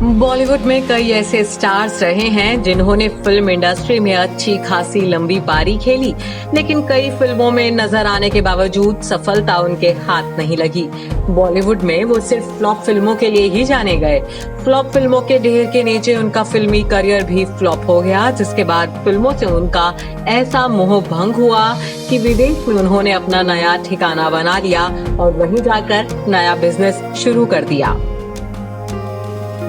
बॉलीवुड में कई ऐसे स्टार्स रहे हैं जिन्होंने फिल्म इंडस्ट्री में अच्छी खासी लंबी पारी खेली, लेकिन कई फिल्मों में नजर आने के बावजूद सफलता उनके हाथ नहीं लगी। बॉलीवुड में वो सिर्फ फ्लॉप फिल्मों के लिए ही जाने गए। फ्लॉप फिल्मों के ढेर के नीचे उनका फिल्मी करियर भी फ्लॉप हो गया, जिसके बाद फिल्मों से उनका ऐसा मोह भंग हुआ कि विदेश में उन्होंने अपना नया ठिकाना बना लिया और वहीं जाकर नया बिजनेस शुरू कर दिया।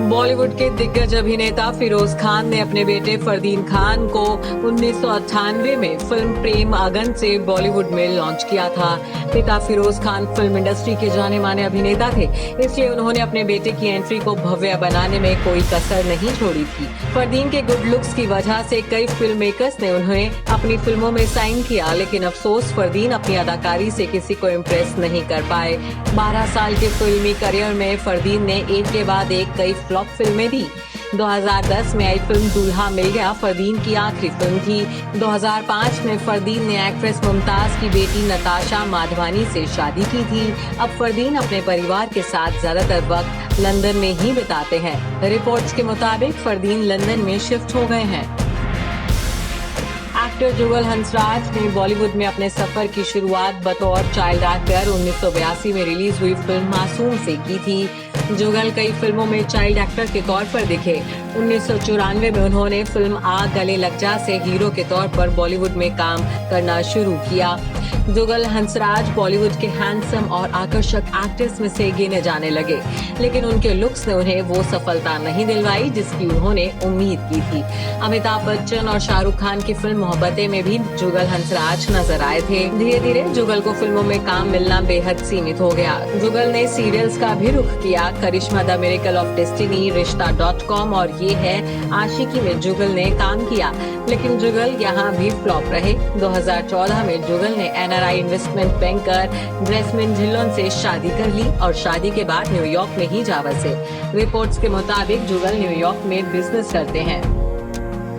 बॉलीवुड के दिग्गज अभिनेता फिरोज खान ने अपने बेटे फरदीन खान को 1998 में फिल्म प्रेम अगन से बॉलीवुड में लॉन्च किया था। पिता फिरोज खान फिल्म इंडस्ट्री के जाने माने अभिनेता थे, इसलिए उन्होंने अपने बेटे की एंट्री को भव्य बनाने में कोई कसर नहीं छोड़ी थी। फरदीन के गुड लुक्स की वजह से कई फिल्म मेकर्स ने उन्हें अपनी फिल्मों में साइन किया, लेकिन अफसोस फरदीन अपनी अदाकारी से किसी को इम्प्रेस नहीं कर पाए। 12 साल के फिल्मी करियर में फरदीन ने एक के बाद एक कई फ्लॉप फिल्में दी। 2010 में आई फिल्म दूल्हा मिल गया फरदीन की आखिरी फिल्म थी। 2005 में फरदीन ने एक्ट्रेस मुमताज की बेटी नताशा माधवानी से शादी की थी। अब फरदीन अपने परिवार के साथ ज्यादातर वक्त लंदन में ही बिताते हैं। रिपोर्ट्स के मुताबिक फरदीन लंदन में शिफ्ट हो गए हैं। एक्टर जुगल हंसराज ने बॉलीवुड में अपने सफर की शुरुआत बतौर चाइल्ड एक्टर 1982 में रिलीज हुई फिल्म मासूम से की थी। जुगल कई फिल्मों में चाइल्ड एक्टर के तौर पर दिखे। 1994 में उन्होंने फिल्म आ गले लग जा से हीरो के तौर पर बॉलीवुड में काम करना शुरू किया। जुगल हंसराज बॉलीवुड के हैंडसम और आकर्षक एक्टर्स में से गिने जाने लगे, लेकिन उनके लुक्स ने उन्हें वो सफलता नहीं दिलवाई जिसकी उन्होंने उम्मीद की थी। अमिताभ बच्चन और शाहरुख खान की फिल्म मोहब्बतें में भी जुगल हंसराज नजर आए थे। धीरे धीरे जुगल को फिल्मों में काम मिलना बेहद सीमित हो गया। जुगल ने सीरियल्स का भी रुख किया। करिश्मा द मिरेकल ऑफ डेस्टिनी, रिश्ता.com और ये है आशिकी में जुगल ने काम किया, लेकिन जुगल यहाँ भी फ्लॉप रहे। 2014 में जुगल ने NRI इन्वेस्टमेंट बैंकर ड्रेसमिन ढिल्लोन से शादी कर ली और शादी के बाद न्यूयॉर्क में ही जा बसे। रिपोर्ट्स के मुताबिक जुगल न्यूयॉर्क में बिजनेस करते हैं।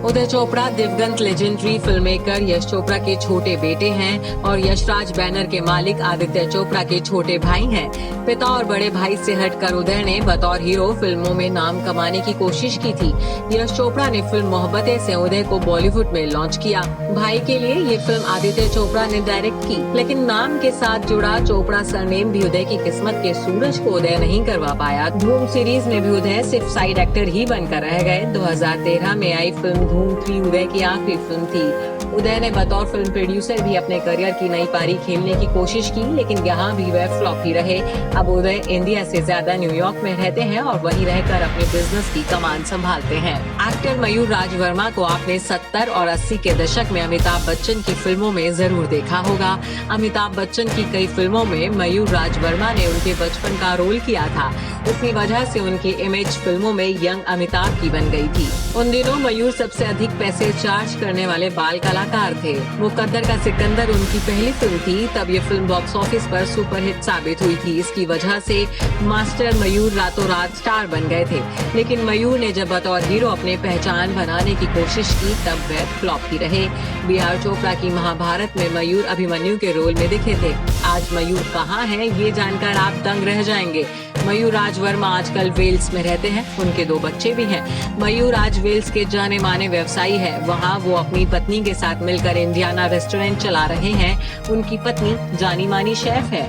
उदय चोपड़ा दिवंगत लेजेंडरी फिल्ममेकर यश चोपड़ा के छोटे बेटे हैं और यशराज बैनर के मालिक आदित्य चोपड़ा के छोटे भाई हैं। पिता और बड़े भाई से हटकर उदय ने बतौर हीरो फिल्मों में नाम कमाने की कोशिश की थी। यश चोपड़ा ने फिल्म मोहब्बतें से उदय को बॉलीवुड में लॉन्च किया। भाई के लिए ये फिल्म आदित्य चोपड़ा ने डायरेक्ट की, लेकिन नाम के साथ जुड़ा चोपड़ा सरनेम भी उदय की किस्मत के सूरज को उदय नहीं करवा पाया। धूम सीरीज में भी उदय सिर्फ साइड एक्टर ही बनकर रह गए। 2013 में आई फिल्म धूम 3 उदय की आखिरी फिल्म थी। उदय ने बतौर फिल्म प्रोड्यूसर भी अपने करियर की नई पारी खेलने की कोशिश की, लेकिन यहाँ भी वह फ्लॉप ही रहे। अब उदय इंडिया से ज्यादा न्यूयॉर्क में रहते हैं और वहीं रहकर अपने बिजनेस की कमान संभालते हैं। एक्टर मयूर राज वर्मा को आपने 70 और 80 के दशक में अमिताभ बच्चन की फिल्मों में जरूर देखा होगा। अमिताभ बच्चन की कई फिल्मों में मयूर राज वर्मा ने उनके बचपन का रोल किया था। इसी वजह से उनकी इमेज फिल्मों में यंग अमिताभ की बन गई थी। उन दिनों मयूर सबसे अधिक पैसे चार्ज करने वाले बाल कलाकार थे। मुकद्दर का सिकंदर उनकी पहली फिल्म थी। तब ये फिल्म बॉक्स ऑफिस पर सुपरहिट साबित हुई थी। इसकी वजह से मास्टर मयूर रातों रात स्टार बन गए थे, लेकिन मयूर ने जब बतौर हीरो अपने पहचान बनाने की कोशिश की तब वह फ्लॉप ही रहे। BR चोपड़ा की महाभारत में मयूर अभिमन्यु के रोल में दिखे थे। आज मयूर कहाँ हैं, ये जानकर आप दंग रह जाएंगे। मयूर राज वर्मा आजकल वेल्स में रहते हैं। उनके 2 बच्चे भी हैं। मयूर आज वेल्स के जाने माने व्यवसायी हैं। वहाँ वो अपनी पत्नी के साथ मिलकर इंडियाना रेस्टोरेंट चला रहे हैं। उनकी पत्नी जानी मानी शेफ है।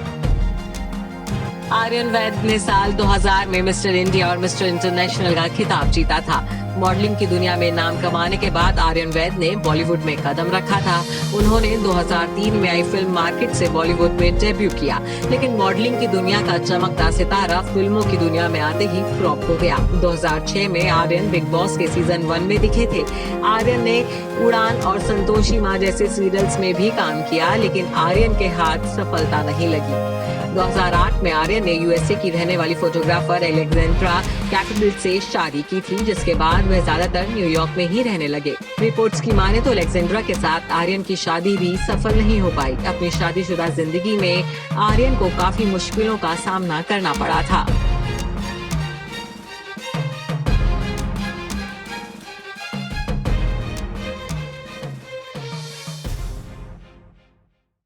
आर्यन वैद ने साल 2000 में मिस्टर इंडिया और मिस्टर इंटरनेशनल का खिताब जीता था। मॉडलिंग की दुनिया में नाम कमाने के बाद आर्यन वैद ने बॉलीवुड में कदम रखा था। उन्होंने 2003 में आई फिल्म मार्केट से बॉलीवुड में डेब्यू किया, लेकिन मॉडलिंग की दुनिया का चमकता सितारा फिल्मों की दुनिया में आते ही फ्लॉप हो गया। 2006 में आर्यन बिग बॉस के सीजन 1 में दिखे थे। आर्यन ने उड़ान और संतोषी माँ जैसे सीरियल्स में भी काम किया, लेकिन आर्यन के हाथ सफलता नहीं लगी। 2008 में आर्यन ने USA की रहने वाली फोटोग्राफर एलेक्जेंड्रा कैपिटल से शादी की थी, जिसके बाद वह ज्यादातर न्यूयॉर्क में ही रहने लगे। रिपोर्ट्स की माने तो एलेक्जेंड्रा के साथ आर्यन की शादी भी सफल नहीं हो पाई। अपनी शादीशुदा जिंदगी में आर्यन को काफी मुश्किलों का सामना करना पड़ा था।